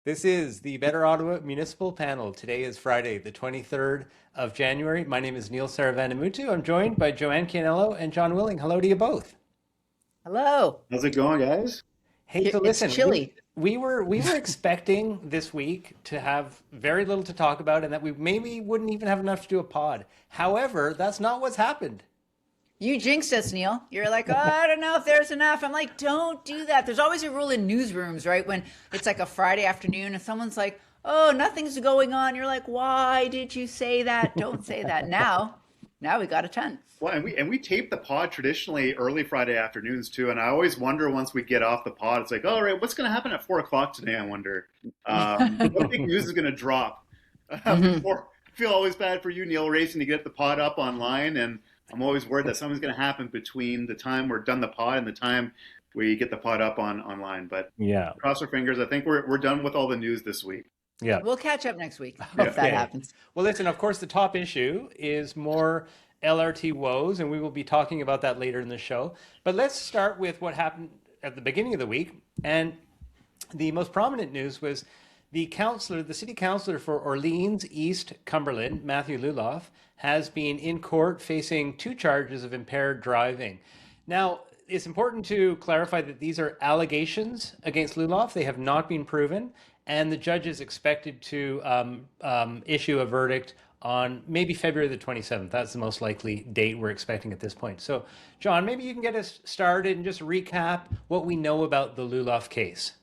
This is the Better Ottawa Municipal Panel. Today is Friday, the 23rd of January. My name is Neil Saravanamutu. I'm joined by Joanne Cianello and John Willing. Hello to you both. Hello. How's it going, guys? Hey, so It's listen, we chilly. we were we were expecting this week to have very little to talk about and that we maybe wouldn't even have enough to do a pod. However, that's not what's happened. You jinxed us, Neil. You're like, oh, I don't know if there's enough. I'm like, don't do that. There's always a rule in newsrooms, right? When it's like a Friday afternoon and someone's like, oh, nothing's going on. You're like, why did you say that? Don't say that. Now we got a ton. Well, and we tape the pod traditionally early Friday afternoons too. And I always wonder once we get off the pod, it's like, all right, what's going to happen at 4 o'clock today? I wonder. What big news is going to drop before? I feel always bad for you, Neil, racing to get the pod up online, and I'm always worried that something's going to happen between the time we're done the pod and the time we get the pod up online. But Yeah. cross our fingers. I think we're done with all the news this week. Yeah. We'll catch up next week Yeah. if that Okay. happens. Well, listen, of course, the top issue is more LRT woes, and we will be talking about that later in the show. But let's start with what happened at the beginning of the week. And the most prominent news was the city councillor for Orleans-East Cumberland, Matthew Luloff, has been in court facing 2 charges of impaired driving. Now, it's important to clarify that these are allegations against Luloff. They have not been proven, and the judge is expected to issue a verdict on maybe February the 27th. That's the most likely date we're expecting at this point. So, John, maybe you can get us started and just recap what we know about the Luloff case.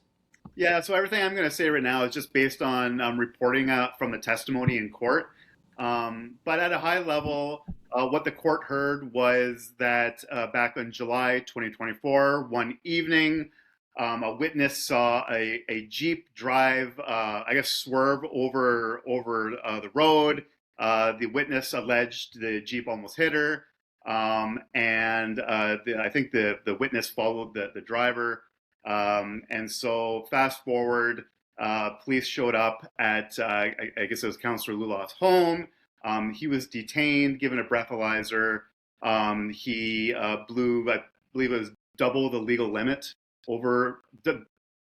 Yeah, so everything I'm going to say right now is just based on reporting from the testimony in court. But at a high level, what the court heard was that back in July 2024, one evening, a witness saw a Jeep drive, swerve over the road. The witness alleged the Jeep almost hit her. I think the witness followed the driver. And so fast forward, police showed up at, I guess it was Councillor Luloff's home. He was detained, given a breathalyzer. He blew, I believe it was double the legal limit over, I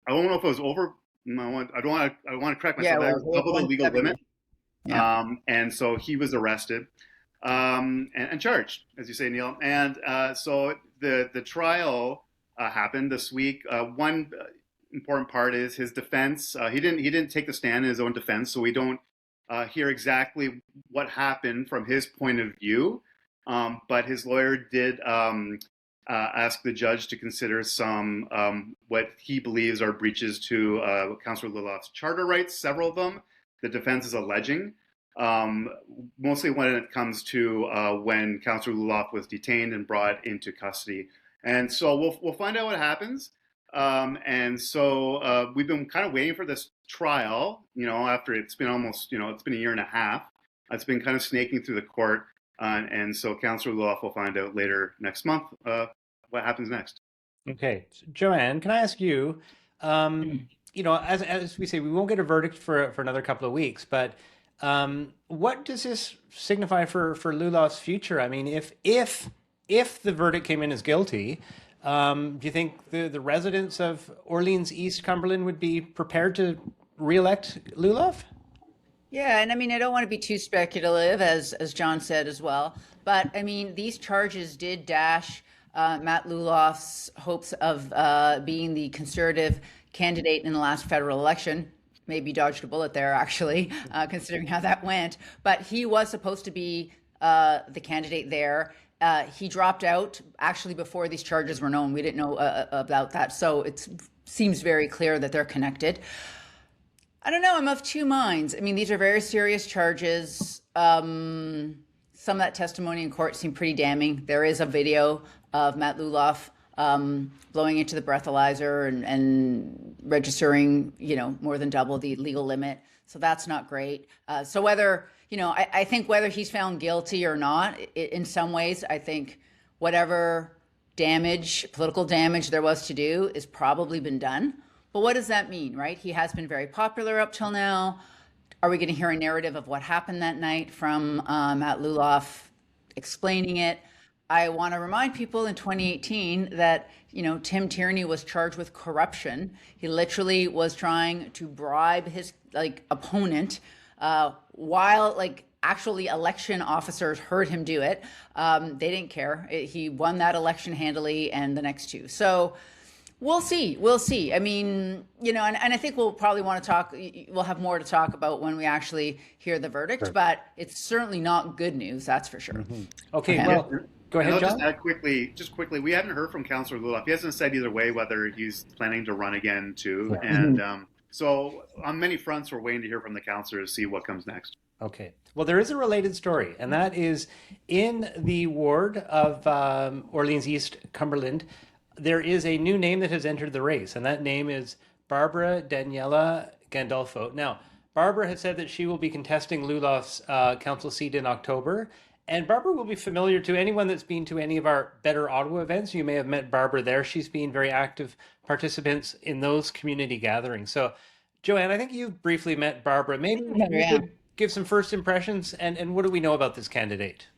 don't know if it was over, I don't want to correct myself, Yeah, it was double the legal 170. limit. Yeah. And so he was arrested and charged, as you say, Neil. And so the trial happened this week. One important part is his defense. He didn't take the stand in his own defense, so we don't hear exactly what happened from his point of view. But his lawyer did ask the judge to consider some what he believes are breaches to Councillor Luloff's charter rights. Several of them the defense is alleging. Mostly when it comes to when Councillor Luloff was detained and brought into custody. And so we'll find out what happens. We've been kind of waiting for this trial, after it's been almost, it's been a year and a half. It's been kind of snaking through the court. And so Councillor Luloff will find out later next month what happens next. Okay. So, Joanne, can I ask you, as we say, we won't get a verdict for another couple of weeks, but what does this signify for Luloff's future? I mean, if the verdict came in as guilty, do you think the residents of Orleans-East Cumberland would be prepared to re-elect Luloff? Yeah, and I mean, I don't want to be too speculative, as John said as well, but I mean, these charges did dash Matt Luloff's hopes of being the Conservative candidate in the last federal election. Maybe dodged a bullet there, actually, considering how that went. But he was supposed to be the candidate there. He dropped out actually before these charges were known. We didn't know about that. So it seems very clear that they're connected. I don't know. I'm of two minds. I mean, these are very serious charges. Some of that testimony in court seemed pretty damning. There is a video of Matt Luloff blowing into the breathalyzer and registering, more than double the legal limit. So that's not great. So whether, I think whether he's found guilty or not, in some ways, I think whatever political damage there was to do is probably been done. But what does that mean, right? He has been very popular up till now. Are we going to hear a narrative of what happened that night from Matt Luloff explaining it? I want to remind people in 2018 that, Tim Tierney was charged with corruption. He literally was trying to bribe his opponent while actually election officers heard him do it. They didn't care. He won that election handily and the next two. So we'll see. We'll see. I mean, and I think we'll probably want to talk. We'll have more to talk about when we actually hear the verdict, but it's certainly not good news. That's for sure. Okay. Well, go ahead, John. Just add quickly, we haven't heard from Councillor Luloff. He hasn't said either way whether he's planning to run again too. Yeah. And so on many fronts, we're waiting to hear from the councillor to see what comes next. Okay. Well, there is a related story, and that is in the ward of Orleans-East Cumberland, there is a new name that has entered the race, and that name is Barbara Daniela Gandolfo. Now, Barbara has said that she will be contesting Luloff's council seat in October, and Barbara will be familiar to anyone that's been to any of our Better Ottawa events. You may have met Barbara there. She's been very active participants in those community gatherings. So, Joanne, I think you've briefly met Barbara. Maybe you could give some first impressions, and what do we know about this candidate?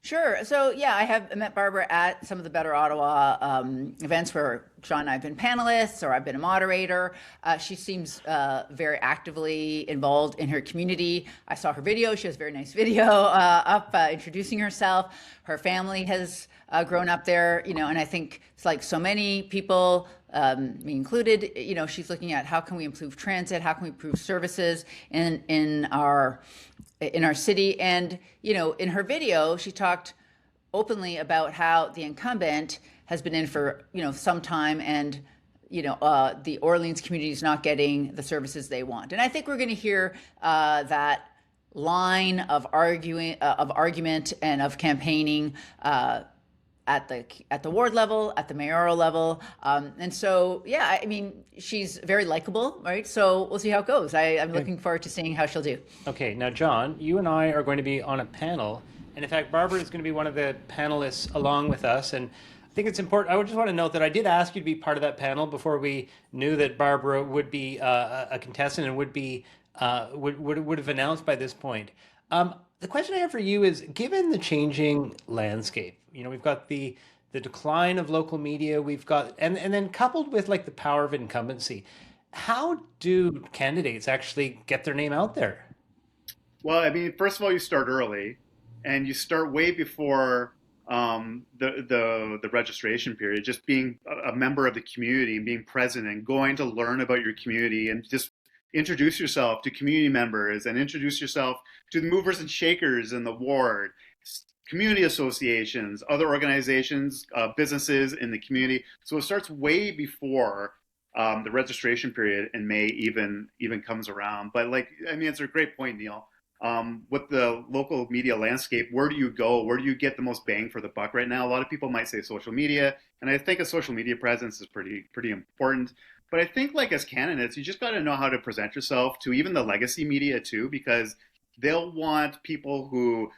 Sure. So, yeah, I have met Barbara at some of the Better Ottawa events where John and I have been panelists or I've been a moderator. She seems very actively involved in her community. I saw her video. She has a very nice video up introducing herself. Her family has grown up there, and I think it's like so many people, me included, she's looking at how can we improve transit, how can we improve services in our city. And, in her video, she talked openly about how the incumbent has been in for, some time and, the Orleans community is not getting the services they want. And I think we're going to hear that line of argument and of campaigning at the ward level, at the mayoral level. And so, yeah, I mean, she's very likable, right? So we'll see how it goes. I'm looking forward to seeing how she'll do. Okay, now, John, you and I are going to be on a panel. And in fact, Barbara is going to be one of the panelists along with us. And I think it's important. I just want to note that I did ask you to be part of that panel before we knew that Barbara would be a contestant and would have announced by this point. The question I have for you is, given the changing landscape, we've got the decline of local media, we've got, and then coupled with the power of incumbency, how do candidates actually get their name out there? Well, I mean, first of all, you start early, and you start way before the registration period. Just being a member of the community and being present and going to learn about your community and just introduce yourself to community members and introduce yourself to the movers and shakers in the ward, community associations, other organizations, businesses in the community. So it starts way before the registration period in May even comes around. But it's a great point, Neil. With the local media landscape, where do you go? Where do you get the most bang for the buck right now? A lot of people might say social media, and I think a social media presence is pretty important. But I think as candidates, you just got to know how to present yourself to even the legacy media too, because they'll want people who,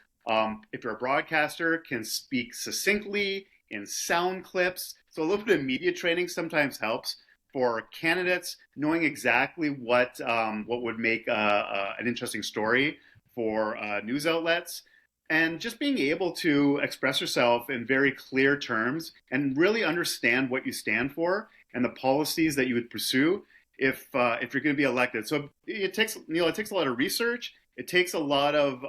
if you're a broadcaster, can speak succinctly in sound clips. So a little bit of media training sometimes helps for candidates, knowing exactly what would make an interesting story for news outlets, and just being able to express yourself in very clear terms and really understand what you stand for and the policies that you would pursue if you're going to be elected. So it takes a lot of research. It takes a lot of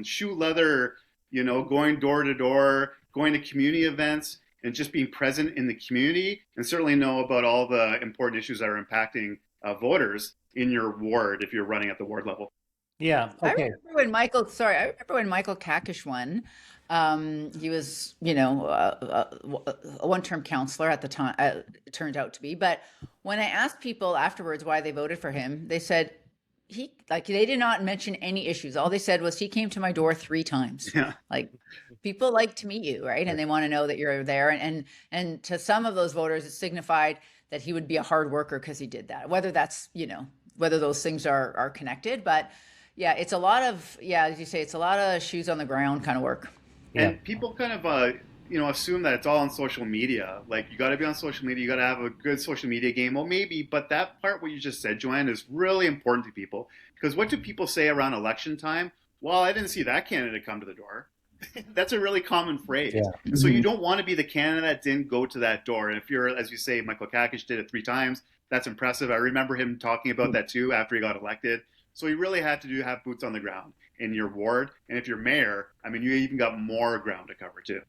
shoe leather, going door to door, going to community events, and just being present in the community, and certainly know about all the important issues that are impacting voters in your ward if you're running at the ward level. Yeah. Okay. I remember when Michael Kakish won. He was, a one-term councillor at the time, it turned out to be. But when I asked people afterwards why they voted for him, they said they did not mention any issues. All they said was he came to my door 3 times. Yeah. People like to meet you, right? And they want to know that you're there. And to some of those voters, it signified that he would be a hard worker because he did that. Whether that's, whether those things are connected, but yeah, it's a lot of, as you say, it's a lot of shoes on the ground kind of work. And people kind of, assume that it's all on social media. You got to be on social media. You got to have a good social media game. Well, maybe, but that part, what you just said, Joanne, is really important to people. Because what do people say around election time? Well, I didn't see that candidate come to the door. That's a really common phrase. Yeah. And so you don't want to be the candidate that didn't go to that door. And if you're, as you say, Michael Kakish did it 3 times, that's impressive. I remember him talking about that too after he got elected. So you really had to have boots on the ground in your ward. And if you're mayor, I mean, you even got more ground to cover too.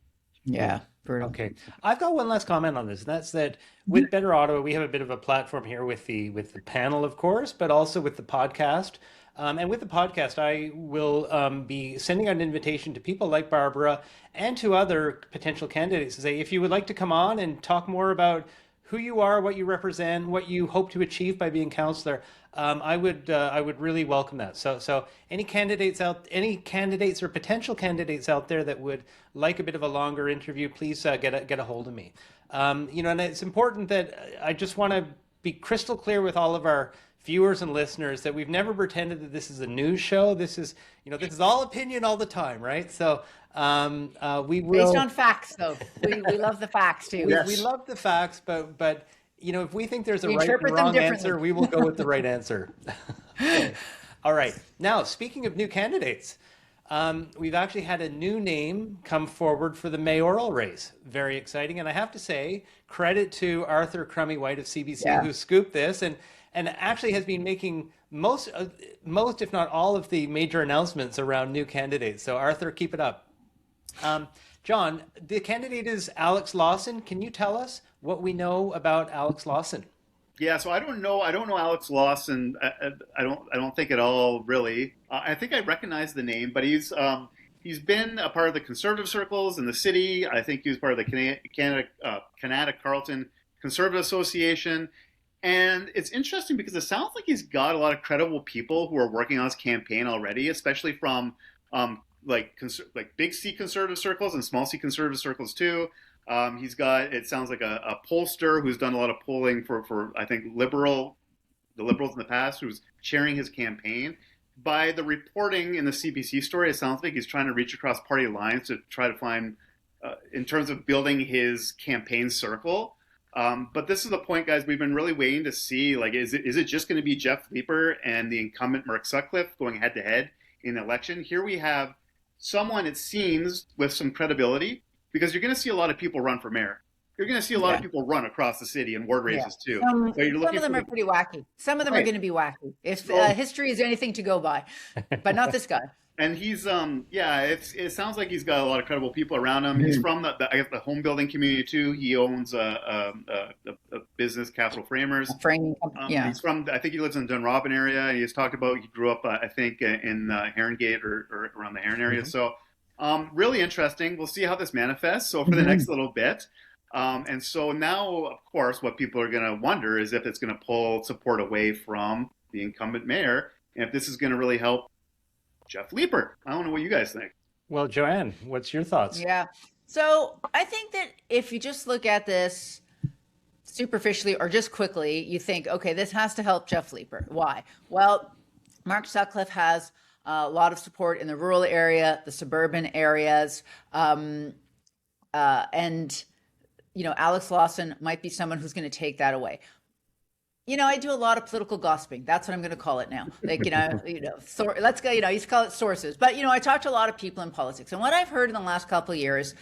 Yeah. Brutal. Okay, I've got one last comment on this, and that's that with Better Ottawa, we have a bit of a platform here with the panel, of course, but also with the podcast. And with the podcast, I will be sending out an invitation to people like Barbara and to other potential candidates to say, if you would like to come on and talk more about who you are, what you represent, what you hope to achieve by being councillor, I would really welcome that. So any candidates or potential candidates out there that would like a bit of a longer interview, please get a hold of me. And it's important that I just want to be crystal clear with all of our viewers and listeners that we've never pretended that this is a news show. This is all opinion all the time, right? So we will, based on facts, though. We love the facts too. we love the facts, but if we think there's a We right and interpret them wrong differently. answer, we will go with the right answer. Okay. All right. Now, speaking of new candidates, we've actually had a new name come forward for the mayoral race. Very exciting. And I have to say, credit to Arthur Crummy White of CBC who scooped this and actually has been making most, if not all, of the major announcements around new candidates. So Arthur, keep it up. John, the candidate is Alex Lawson. Can you tell us what we know about Alex Lawson? Yeah, so I don't know Alex Lawson. I don't think at all really. I think I recognize the name, but he's been a part of the conservative circles in the city. I think he was part of the Canada Carleton Conservative Association. And it's interesting because it sounds like he's got a lot of credible people who are working on his campaign already, especially from like big C conservative circles and small C conservative circles too. He's got, it sounds like a pollster who's done a lot of polling for I think the liberals in the past, who's chairing his campaign. By the reporting in the CBC story, it sounds like he's trying to reach across party lines to try to find, in terms of building his campaign circle. But this is the point, guys, we've been really waiting to see, like, is it just going to be Jeff Leeper and the incumbent Mark Sutcliffe going head to head in the election? Here we have someone, it seems, with some credibility, because you're going to see a lot of people run for mayor. You're going to see a lot of people run across the city in ward races too. Some So you're looking of them are pretty wacky. Some of them are going to be wacky. If So- history is anything to go by, but not this guy. And he's, it sounds like he's got a lot of credible people around him. He's from the home building community too. He owns a business, Capital Framers. Framing, He's from, I think he lives in the Dunrobin area. He's talked about, he grew up, I think, in Herongate or around the Heron area. So really interesting. We'll see how this manifests over the next little bit. And so now, of course, what people are going to wonder is if it's going to pull support away from the incumbent mayor, and if this is going to really help Jeff Leeper. I don't know what you guys think. Well, Joanne, what's your thoughts? Yeah. So I think that if you just look at this superficially or just quickly, you think, okay, this has to help Jeff Leeper. Why? Well, Mark Sutcliffe has a lot of support in the rural area, the suburban areas, and Alex Lawson might be someone who's going to take that away. I do a lot of political gossiping. That's what I'm going to call it now. Like, let's go, you call it sources. But, I talk to a lot of people in politics. And what I've heard in the last couple of years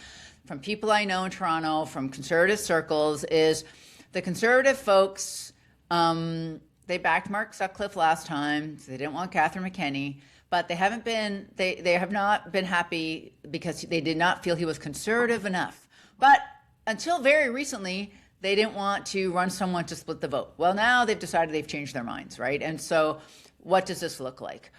from people I know in Toronto, from conservative circles, is the conservative folks, they backed Mark Sutcliffe last time. So they didn't want Catherine McKenney. But they have not been happy because they did not feel he was conservative enough. But until very recently, they didn't want to run someone to split the vote. Well, now they've decided they've changed their minds, right? And so what does this look like?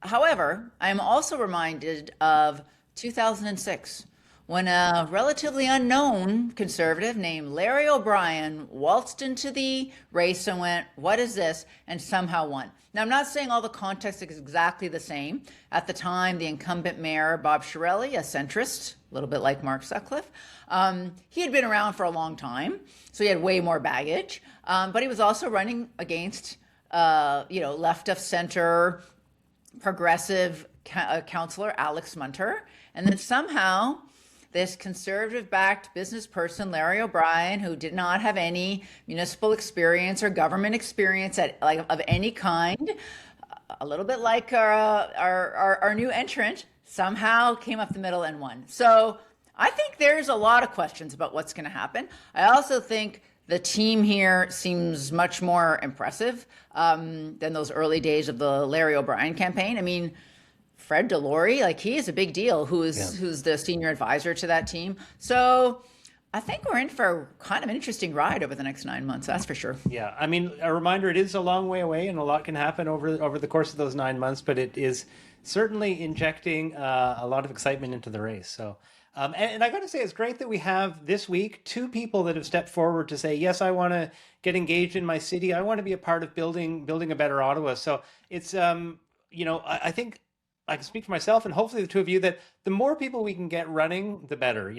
However, I'm also reminded of 2006, when a relatively unknown conservative named Larry O'Brien waltzed into the race and went, what is this? And somehow won. Now, I'm not saying all the context is exactly the same. At the time, the incumbent mayor, Bob Shirelli, a centrist, a little bit like Mark Sutcliffe, he had been around for a long time, so he had way more baggage. But he was also running against, left of center, progressive councillor Alex Munter. And then somehow this conservative-backed business person, Larry O'Brien, who did not have any municipal experience or government experience of any kind, a little bit like our new entrant, somehow came up the middle and won. So I think there's a lot of questions about what's going to happen. I also think the team here seems much more impressive than those early days of the Larry O'Brien campaign. I mean, Fred Delory, like, he is a big deal, who's the senior advisor to that team. So I think we're in for kind of an interesting ride over the next 9 months. That's for sure. Yeah, I mean, a reminder, it is a long way away and a lot can happen over the course of those 9 months, but it is certainly injecting a lot of excitement into the race. So, and I got to say, it's great that we have this week 2 people that have stepped forward to say, yes, I want to get engaged in my city. I want to be a part of building a better Ottawa. So it's, I think I can speak for myself and hopefully the 2 of you that the more people we can get running, the better.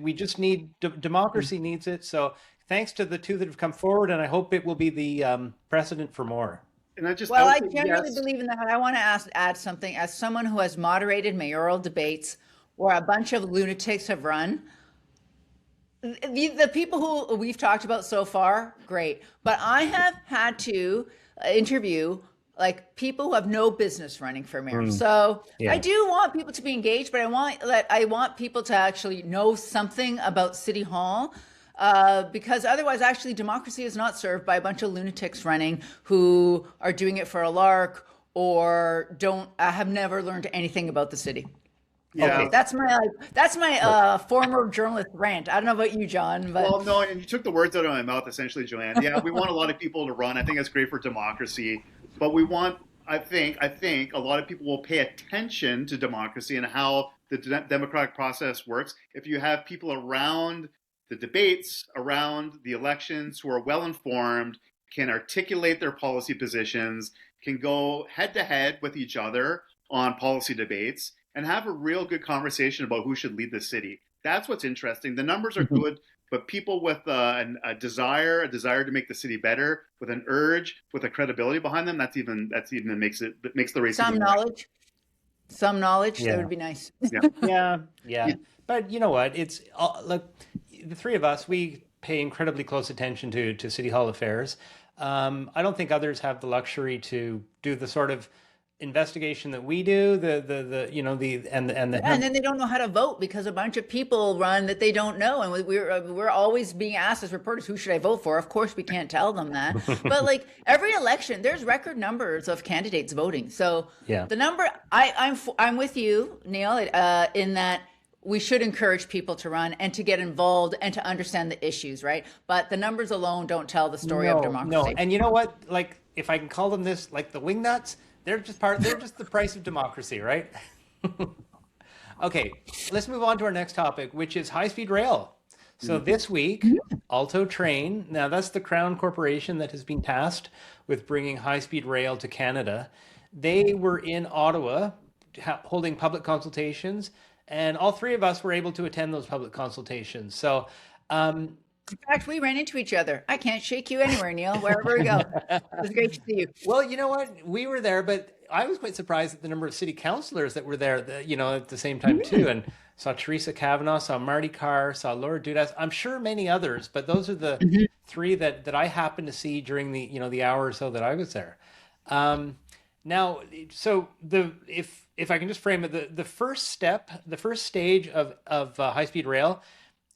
We just need, democracy needs it. So thanks to the 2 that have come forward, and I hope it will be the precedent for more. And I generally believe in that. I want to add something. As someone who has moderated mayoral debates where a bunch of lunatics have run, the people who we've talked about so far, great. But I have had to interview like people who have no business running for mayor. So yeah. I do want people to be engaged, but I want people to actually know something about City Hall. Because otherwise, actually, democracy is not served by a bunch of lunatics running who are doing it for a lark or have never learned anything about the city. Yeah, okay, that's my former journalist rant. I don't know about you, John. But... Well, no, and you took the words out of my mouth, essentially, Joanne. Yeah, we want a lot of people to run. I think that's great for democracy, but we want. I think a lot of people will pay attention to democracy and how the democratic process works if you have people around the debates, around the elections, who are well informed, can articulate their policy positions, can go head to head with each other on policy debates, and have a real good conversation about who should lead the city. That's what's interesting. The numbers are good, but people with a desire to make the city better, with an urge, with a credibility behind them, that's even makes the race. Some knowledge. Yeah. That would be nice. Yeah. Yeah. But you know what? It's look, the 3 of us, we pay incredibly close attention to City Hall affairs. I don't think others have the luxury to do the sort of investigation that we do, and then they don't know how to vote because a bunch of people run that they don't know, and we're always being asked as reporters, who should I vote for? Of course we can't tell them that. But like every election there's record numbers of candidates voting. So yeah, the number I'm with you, Neil, in that we should encourage people to run and to get involved and to understand the issues, right? But the numbers alone don't tell the story of democracy. No, and you know what? Like, if I can call them this, like the wingnuts, they're just the price of democracy, right? Okay, let's move on to our next topic, which is high-speed rail. So this week, Alto Train, now that's the Crown Corporation that has been tasked with bringing high-speed rail to Canada. They were in Ottawa holding public consultations, and all 3 of us were able to attend those public consultations. So, in fact, we ran into each other. I can't shake you anywhere, Neil, wherever we go. It was great to see you. Well, you know what? We were there, but I was quite surprised at the number of city councillors that were there, at the same time too. And saw Teresa Kavanagh, saw Marty Carr, saw Laura Dudas. I'm sure many others, but those are the 3 that I happened to see during the hour or so that I was there. Now, so if I can just frame it, the first stage of high-speed rail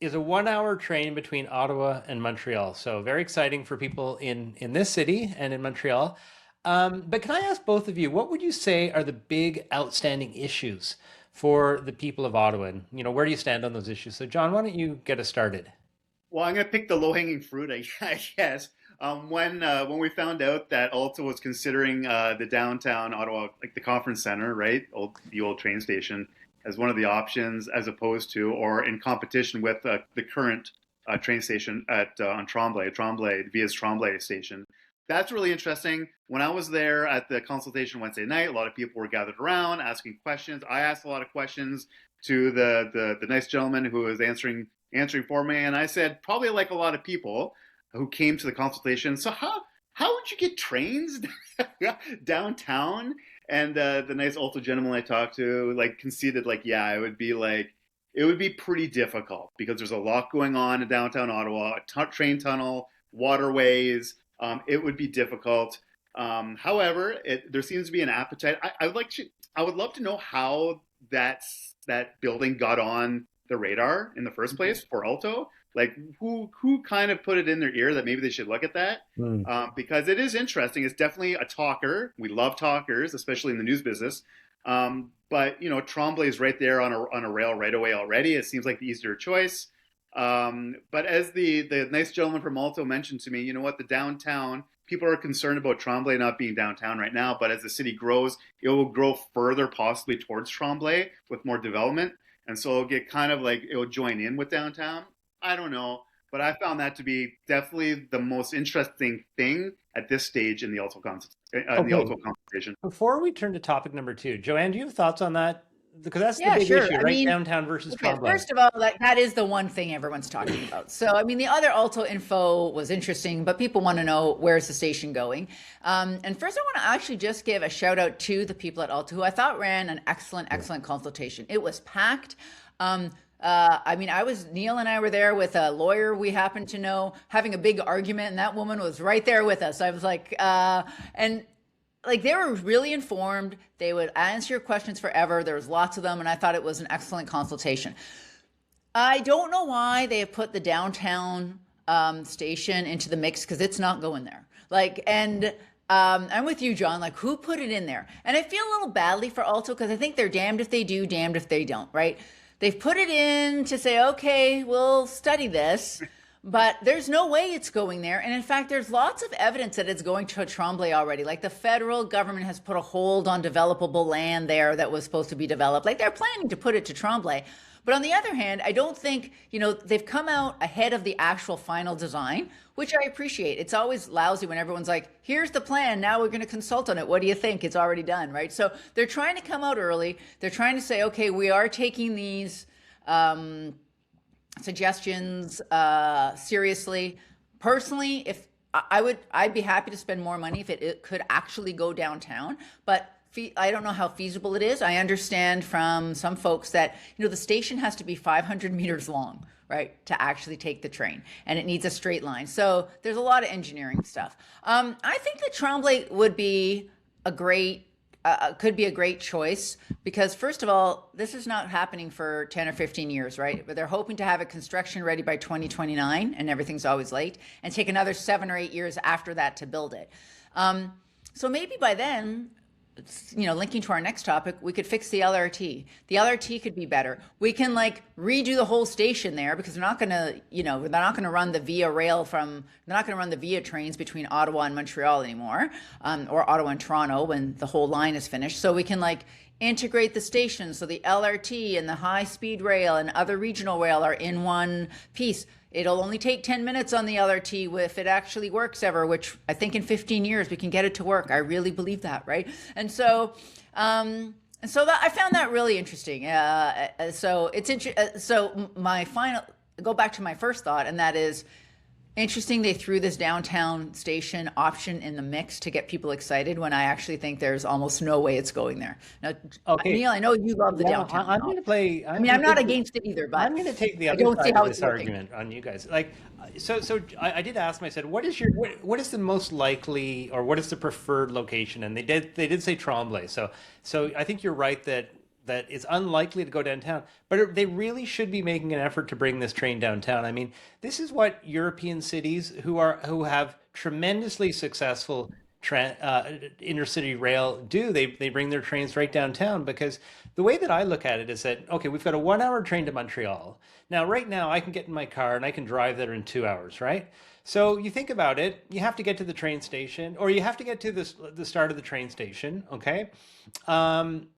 is a 1-hour train between Ottawa and Montreal. So very exciting for people in this city and in Montreal. But can I ask both of you, what would you say are the big outstanding issues for the people of Ottawa? And, where do you stand on those issues? So John, why don't you get us started? Well, I'm going to pick the low-hanging fruit, I guess. When we found out that Alto was considering the downtown Ottawa, like the conference center, right, the old train station, as one of the options, as opposed to, or in competition with the current train station on Tremblay, Via's Tremblay station. That's really interesting. When I was there at the consultation Wednesday night, a lot of people were gathered around asking questions. I asked a lot of questions to the nice gentleman who was answering for me, and I said, probably like a lot of people who came to the consultation, so how would you get trains downtown? And the nice Alto gentleman I talked to conceded it would be pretty difficult because there's a lot going on in downtown Ottawa, a train tunnel, waterways. It would be difficult. However, there seems to be an appetite. I would love to know how that building got on the radar in the first place for Alto. Like who kind of put it in their ear that maybe they should look at that? Because it is interesting. It's definitely a talker. We love talkers, especially in the news business. But Tremblay is right there on a rail right away already. It seems like the easier choice. But as the nice gentleman from Alto mentioned to me, you know what, the downtown, people are concerned about Tremblay not being downtown right now, but as the city grows, it will grow further possibly towards Tremblay with more development. And so it'll get kind of like, it'll join in with downtown. I don't know, but I found that to be definitely the most interesting thing at this stage in the Alto conversation. Before we turn to topic number 2, Joanne, do you have thoughts on that? Because that's the big issue, right? I mean, downtown versus Tremblay. First of all, that is the one thing everyone's talking about. So, I mean, the other Alto info was interesting, but people want to know, where's the station going? And first, I want to actually just give a shout out to the people at Alto, who I thought ran an excellent consultation. It was packed. I mean, Neil and I were there with a lawyer we happened to know, having a big argument, and that woman was right there with us. I was like, they were really informed. They would answer your questions forever. There was lots of them, and I thought it was an excellent consultation. I don't know why they have put the downtown station into the mix, because it's not going there. I'm with you, John. Like, who put it in there? And I feel a little badly for Alto, because I think they're damned if they do, damned if they don't, right? They've put it in to say, okay, we'll study this, but there's no way it's going there. And in fact, there's lots of evidence that it's going to Tremblay already. Like, the federal government has put a hold on developable land there that was supposed to be developed. Like, they're planning to put it to Tremblay. But on the other hand, I don't think, they've come out ahead of the actual final design, which I appreciate. It's always lousy when everyone's like, here's the plan, now we're going to consult on it. What do you think? It's already done, right? So they're trying to come out early. They're trying to say, okay, we are taking these suggestions seriously. Personally, I'd be happy to spend more money if it could actually go downtown, but I don't know how feasible it is. I understand from some folks that, the station has to be 500 meters long, right, to actually take the train, and it needs a straight line. So there's a lot of engineering stuff. I think that Tremblay would be could be a great choice, because first of all, this is not happening for 10 or 15 years, right? But they're hoping to have it construction ready by 2029, and everything's always late, and take another 7 or 8 years after that to build it. So maybe by then, linking to our next topic, we could fix the LRT. The LRT could be better. We can redo the whole station there, because they're not going to run the Via rail they're not going to run the Via trains between Ottawa and Montreal anymore, or Ottawa and Toronto when the whole line is finished. So we can integrate the stations, so the LRT and the high speed rail and other regional rail are in one piece. It'll only take 10 minutes on the LRT if it actually works ever, which I think in 15 years we can get it to work. I really believe that, right? And so, that I found that really interesting. So go back to my first thought, and that is interesting. They threw this downtown station option in the mix to get people excited, when I actually think there's almost no way it's going there. Now, okay. Neil, I know you love the downtown. I'm going to play. I'm not against it either, but I'm going to take the other side of this argument on you guys. So I did ask them. I said, what is the most likely, or what is the preferred location? And they did say Tremblay. So I think you're right that it's unlikely to go downtown, but they really should be making an effort to bring this train downtown. I mean, this is what European cities who have tremendously successful intercity rail do. They bring their trains right downtown, because the way that I look at it is that, okay, we've got a 1 hour train to Montreal. Now, right now, I can get in my car and I can drive there in 2 hours, right? So you think about it, you have to get to the train station, or you have to get to the start of the train station, okay? And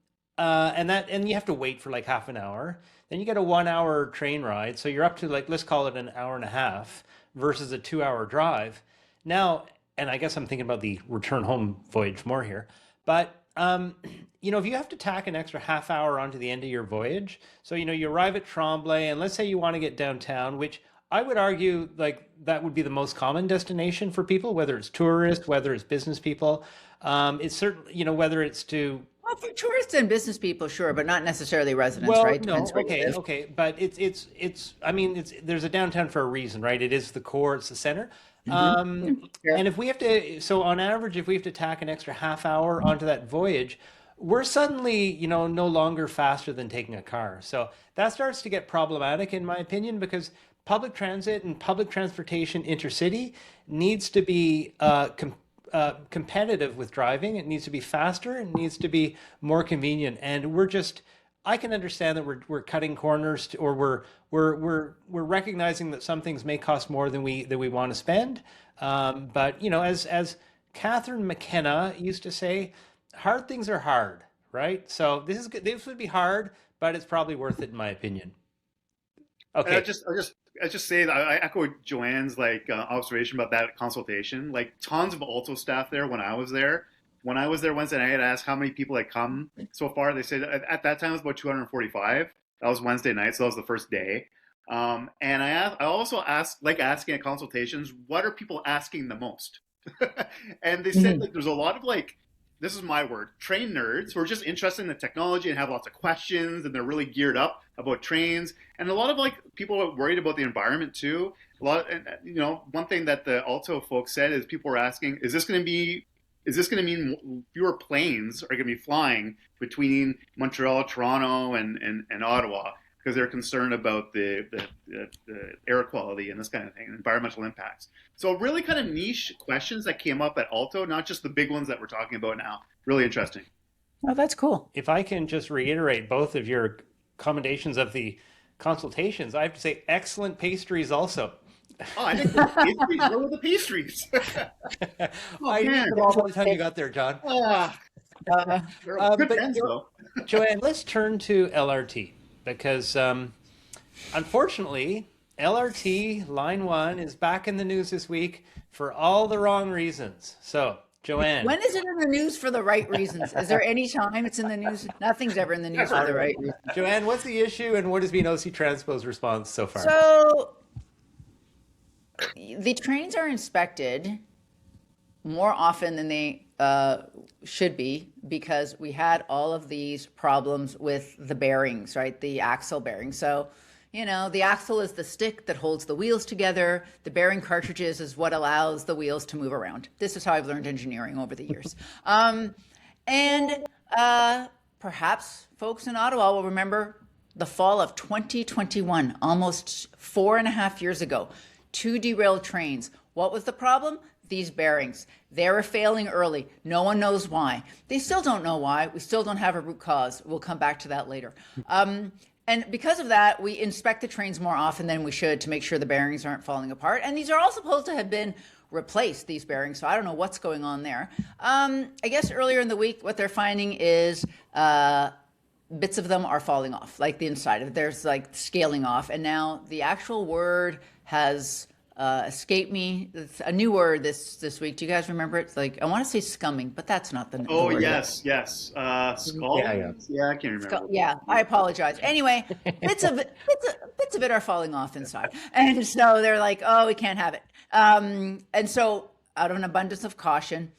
you have to wait for half an hour. Then you get a 1 hour train ride. So you're up to let's call it an hour and a half versus a 2 hour drive. Now, and I guess I'm thinking about the return home voyage more here, but if you have to tack an extra half hour onto the end of your voyage, so, you arrive at Tremblay, and let's say you want to get downtown, which I would argue that would be the most common destination for people, whether it's tourists, whether it's business people. It's certainly, whether it's to... Well, for tourists and business people, sure, but not necessarily residents, right? No, okay, but there's a downtown for a reason, right? It is the core, it's the center. Mm-hmm. And if we have to, so on average, if we have to tack an extra half hour onto that voyage, we're suddenly, no longer faster than taking a car. So that starts to get problematic, in my opinion, because public transit and public transportation intercity needs to be competitive with driving. It needs to be faster. It needs to be more convenient. And I can understand that we're cutting corners or we're recognizing that some things may cost more than we want to spend. But as Catherine McKenna used to say, hard things are hard, right? So this would be hard, but it's probably worth it in my opinion. And Okay. I just say that I echo Joanne's observation about that consultation. Like tons of Alto staff there when I was there. When I was there Wednesday night, I had asked how many people had come so far. They said at that time it was about 245. That was Wednesday night, so that was the first day. And I also asked, like asking at consultations, what are people asking the most? And they said there's a lot of this is my word, train nerds who are just interested in the technology and have lots of questions, and they're really geared up about trains. And a lot of people are worried about the environment too. One thing that the Alto folks said is people were asking, is this going to mean fewer planes are going to be flying between Montreal, Toronto, and Ottawa? Because they're concerned about the air quality and this kind of thing, environmental impacts. So really kind of niche questions that came up at Alto, not just the big ones that we're talking about now. Really interesting. Oh, that's cool. If I can just reiterate both of your commendations of the consultations, I have to say excellent pastries also. Oh, I think the pastries. Where were the pastries? I man. didn't know by the time you got there, John. Good but pens, though. Joanne, let's turn to LRT because unfortunately, LRT Line 1 is back in the news this week for all the wrong reasons. So, Joanne. When is it in the news for the right reasons? Is there any time it's in the news? Nothing's ever in the news for the right reasons. Joanne, what's the issue and what has been OC Transpo's response so far? So the trains are inspected more often than they should be because we had all of these problems with the bearings, right? The axle bearings. So, the axle is the stick that holds the wheels together. The bearing cartridges is what allows the wheels to move around. This is how I've learned engineering over the years. Perhaps folks in Ottawa will remember the fall of 2021, almost 4.5 years ago. 2 derailed trains. What was the problem? These bearings. They were failing early. No one knows why. They still don't know why. We still don't have a root cause. We'll come back to that later. And because of that, we inspect the trains more often than we should to make sure the bearings aren't falling apart. And these are all supposed to have been replaced, these bearings. So I don't know what's going on there. I guess earlier in the week, what they're finding is bits of them are falling off, like the inside of it. There's scaling off. And now the actual word has escaped me. It's a new word this week. Do you guys remember it? I want to say scumming, but that's not the word. Oh, yes. Scalding? Yeah, I can't remember. Yeah, I apologize. Anyway, bits of it are falling off inside. And so they're like, oh, we can't have it. And so out of an abundance of caution,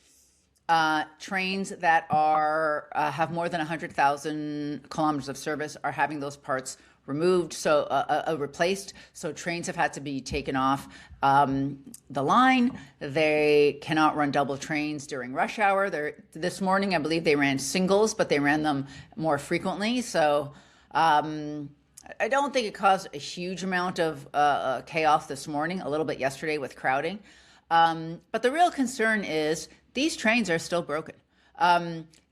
trains that are have more than 100,000 kilometers of service are having those parts removed, so replaced. So trains have had to be taken off the line. They cannot run double trains during rush hour. This morning, I believe they ran singles, but they ran them more frequently. So I don't think it caused a huge amount of chaos this morning, a little bit yesterday with crowding. But the real concern is these trains are still broken.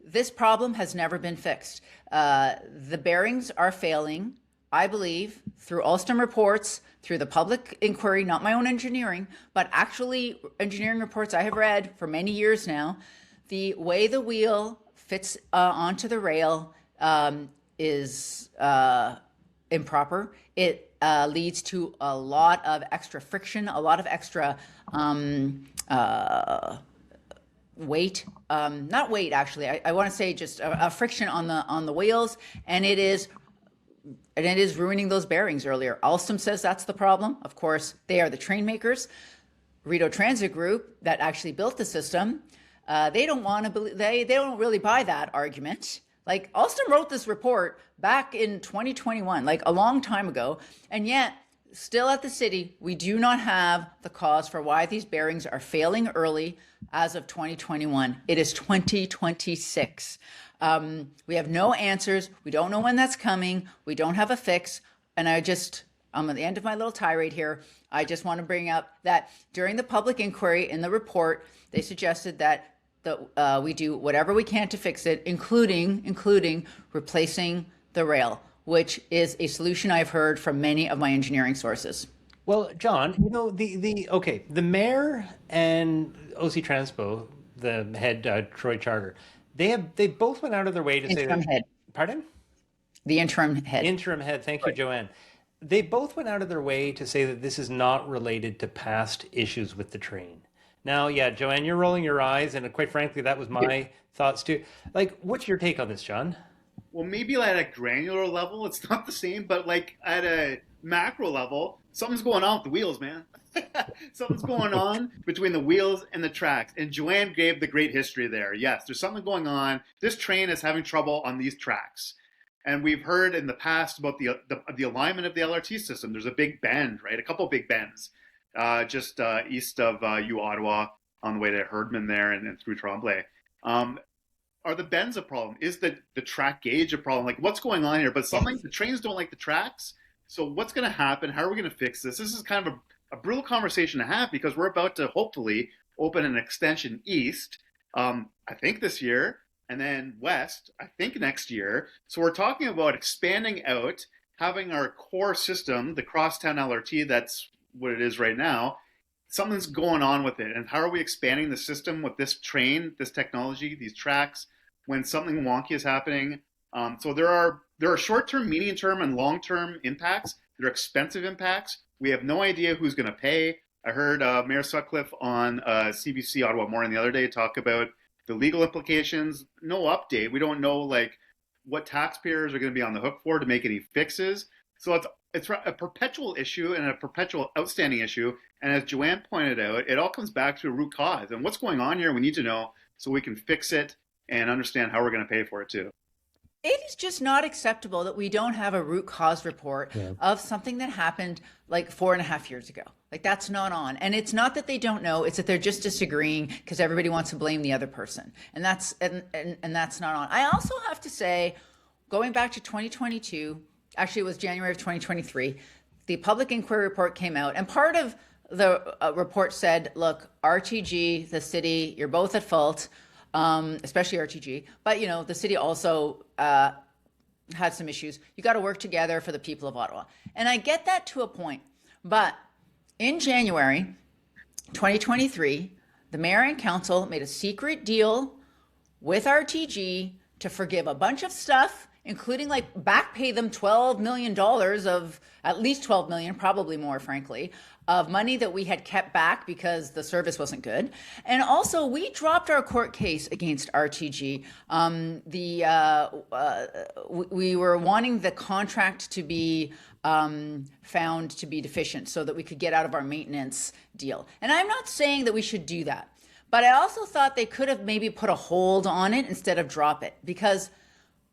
This problem has never been fixed. The bearings are failing, I believe, through Alstom reports, through the public inquiry, not my own engineering, but actually engineering reports I have read for many years now. The way the wheel fits onto the rail is improper. It leads to a lot of extra friction, a lot of extra weight, not weight actually. I want to say just a friction on the wheels, and it is ruining those bearings earlier. Alstom says that's the problem. Of course, they are the train makers. Rideau Transit Group that actually built the system, they don't want to believe, they don't really buy that argument. Alstom wrote this report back in 2021, a long time ago, and yet still at the city, we do not have the cause for why these bearings are failing early as of 2021. It is 2026. We have no answers. We don't know when that's coming. We don't have a fix. And I'm at the end of my little tirade here. I just want to bring up that during the public inquiry in the report, they suggested that we do whatever we can to fix it, including replacing the rail, which is a solution I've heard from many of my engineering sources. Well, John, the mayor and OC Transpo, the head Troy Charter, they both went out of their way to say that. Head. Pardon? The interim head. Interim head. Thank you, Joanne. They both went out of their way to say that this is not related to past issues with the train. Now, yeah, Joanne, you're rolling your eyes, and quite frankly, that was my thoughts too. Like, what's your take on this, John? Well, maybe at a granular level, it's not the same, but like at a macro level, something's going on with the wheels, man. Something's going on between the wheels and the tracks. And Joanne gave the great history there. Yes, there's something going on. This train is having trouble on these tracks. And we've heard in the past about the alignment of the LRT system. There's a big bend, right? A couple of big bends just east of Ottawa on the way to Herdman there and through Tremblay. Are the bends a problem? Is the track gauge a problem? Like, what's going on here? But the trains don't like the tracks. So what's going to happen? How are we going to fix this? This is kind of a brutal conversation to have because we're about to hopefully open an extension east, I think this year, and then west, I think next year. So we're talking about expanding out, having our core system, the crosstown LRT, that's what it is right now. Something's going on with it. And how are we expanding the system with this train, this technology, these tracks, when something wonky is happening? So there are short-term, medium-term, and long-term impacts. There are expensive impacts. We have no idea who's going to pay. I heard Mayor Sutcliffe on CBC Ottawa Morning the other day talk about the legal implications. No update. We don't know like what taxpayers are going to be on the hook for to make any fixes. So it's a perpetual issue and a perpetual outstanding issue. And as Joanne pointed out, it all comes back to a root cause. And what's going on here, we need to know so we can fix it and understand how we're going to pay for it too. It is just not acceptable that we don't have a root cause report of something that happened like 4.5 years ago. Like, that's not on. And it's not that they don't know, it's that they're just disagreeing because everybody wants to blame the other person. And that's not on. I also have to say, going back to 2022, actually it was January of 2023, the public inquiry report came out, and part of the report said, look, RTG, the city, you're both at fault. Especially RTG, but the city also had some issues. You got to work together for the people of Ottawa, and I get that to a point. But in January 2023, the mayor and council made a secret deal with RTG to forgive a bunch of stuff, including like back pay them $12 million of at least 12 million, probably more, frankly, of money that we had kept back because the service wasn't good. And also, we dropped our court case against RTG. We were wanting the contract to be found to be deficient so that we could get out of our maintenance deal. And I'm not saying that we should do that, but I also thought they could have maybe put a hold on it instead of drop it, because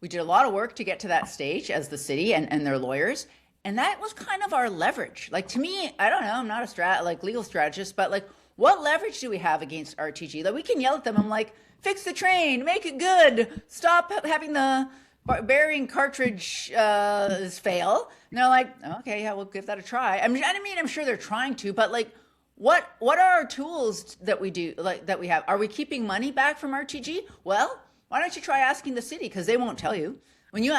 we did a lot of work to get to that stage as the city and their lawyers. And that was kind of our leverage. Like, to me, I don't know, I'm not a legal strategist, but like, what leverage do we have against RTG? Like, we can yell at them. I'm like, fix the train, make it good, stop having the bearing cartridge fail. And they're like, okay, yeah, we'll give that a try. I'm sure they're trying to, but like, what are our tools that we do, like, that we have? Are we keeping money back from RTG? Well, why don't you try asking the city? Because they won't tell you. When they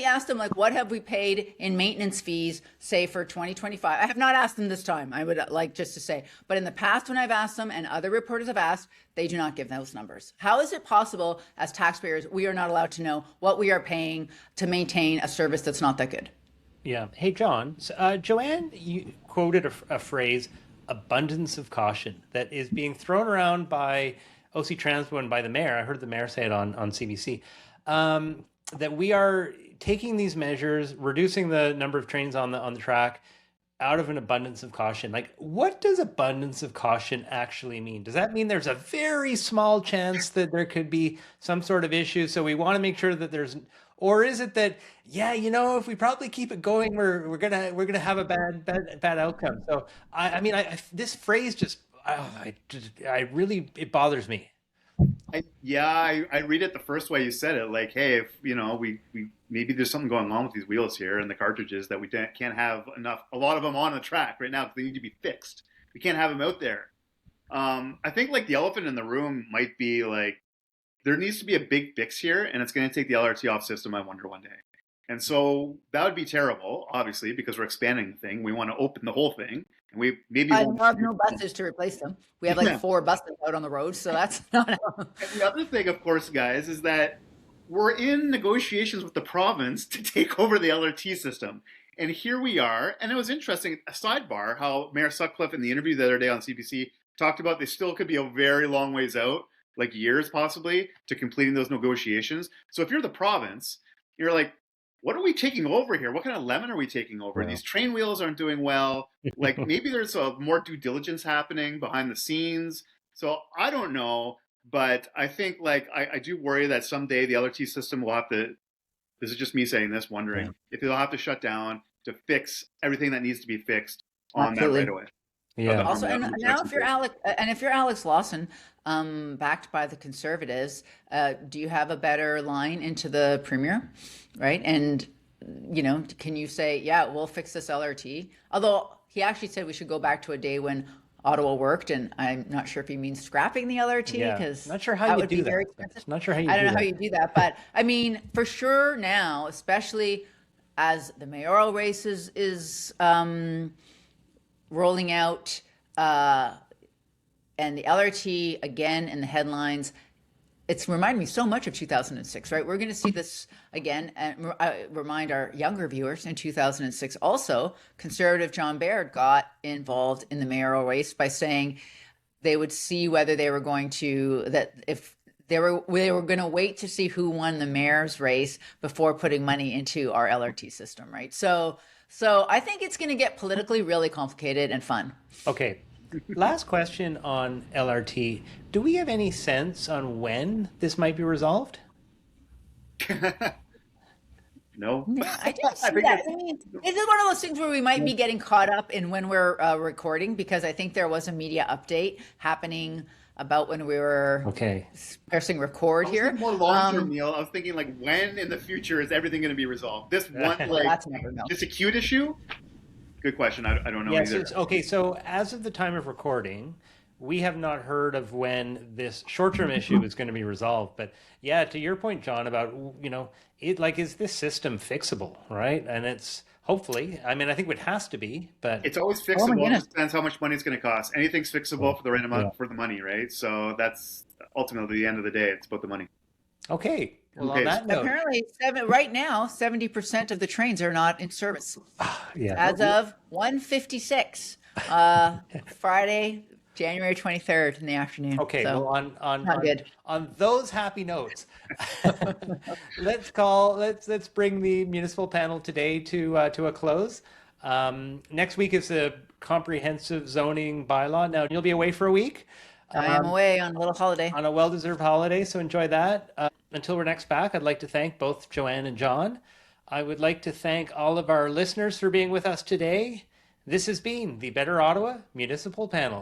ask them, like, what have we paid in maintenance fees, say, for 2025? I have not asked them this time, I would like just to say. But in the past, when I've asked them and other reporters have asked, they do not give those numbers. How is it possible, as taxpayers, we are not allowed to know what we are paying to maintain a service that's not that good? Yeah. Hey, John, Joanne, you quoted a phrase, abundance of caution, that is being thrown around by OC Transpo and by the mayor. I heard the mayor say it on CBC. That we are taking these measures, reducing the number of trains on the track out of an abundance of caution. Like, what does abundance of caution actually mean? Does that mean there's a very small chance that there could be some sort of issue, so we want to make sure that there's, or is it that, yeah, if we probably keep it going, we're gonna have a bad outcome? So I mean, this phrase just, it bothers me. I read it the first way you said it. Like, hey, if we maybe there's something going on with these wheels here and the cartridges that we can't have a lot of them on the track right now because they need to be fixed. We can't have them out there. I think like the elephant in the room might be like there needs to be a big fix here, and it's going to take the LRT off system. I wonder one day. And so that would be terrible, obviously, because we're expanding the thing. We want to open the whole thing, and we maybe I have no buses to replace them. We have like 4 buses out on the road, so that's not. And the other thing, of course, guys, is that we're in negotiations with the province to take over the LRT system, and here we are. And it was interesting. A sidebar: how Mayor Sutcliffe in the interview the other day on CBC talked about they still could be a very long ways out, like years possibly, to completing those negotiations. So if you're the province, you're like, what are we taking over here? What kind of lemon are we taking over? Yeah. These train wheels aren't doing well. Like maybe there's more due diligence happening behind the scenes. So I don't know, but I think like I do worry that someday the LRT system will have to, this is just me saying this, wondering if they'll have to shut down to fix everything that needs to be fixed on that right away. Yeah. Also, and now if you're Alex Lawson, backed by the Conservatives, do you have a better line into the Premier, right? And can you say, yeah, we'll fix this LRT? Although he actually said we should go back to a day when Ottawa worked, and I'm not sure if he means scrapping the LRT because not sure how you do that. Not sure how you. I don't know how you do that, but I mean, for sure now, especially as the mayoral race is rolling out, and the LRT again in the headlines. It's reminded me so much of 2006, right? We're going to see this again, and remind our younger viewers in 2006 also, Conservative John Baird got involved in the mayoral race by saying they would see whether they were going to, that if they were going to wait to see who won the mayor's race before putting money into our LRT system, right? So I think it's going to get politically really complicated and fun. Okay. Last question on LRT. Do we have any sense on when this might be resolved? No. I don't see that. I mean, is it one of those things where we might be getting caught up in when we're recording? Because I think there was a media update happening about when we were pressing record here. More long-term, Neil. I was thinking like when in the future is everything going to be resolved? This one, like, just a cute issue? Good question. I don't know either. Okay, so as of the time of recording, we have not heard of when this short-term issue is going to be resolved. But yeah, to your point, John, about, is this system fixable, right? And it's hopefully, I mean, I think it has to be, but it's always fixable. It depends how much money it's going to cost. Anything's fixable for the right amount for the money, right? So that's ultimately the end of the day. It's about the money. Okay. Well, on that note, apparently, right now, 70% of the trains are not in service. As of 1:56, Friday, January 23rd in the afternoon. Okay, so, well, good. On those happy notes, let's bring the municipal panel today to a close. Next week is a comprehensive zoning bylaw. Now you'll be away for a week. I am away on a little holiday. On a well-deserved holiday, so enjoy that. Until we're next back, I'd like to thank both Joanne and John. I would like to thank all of our listeners for being with us today. This has been the Better Ottawa Municipal Panel.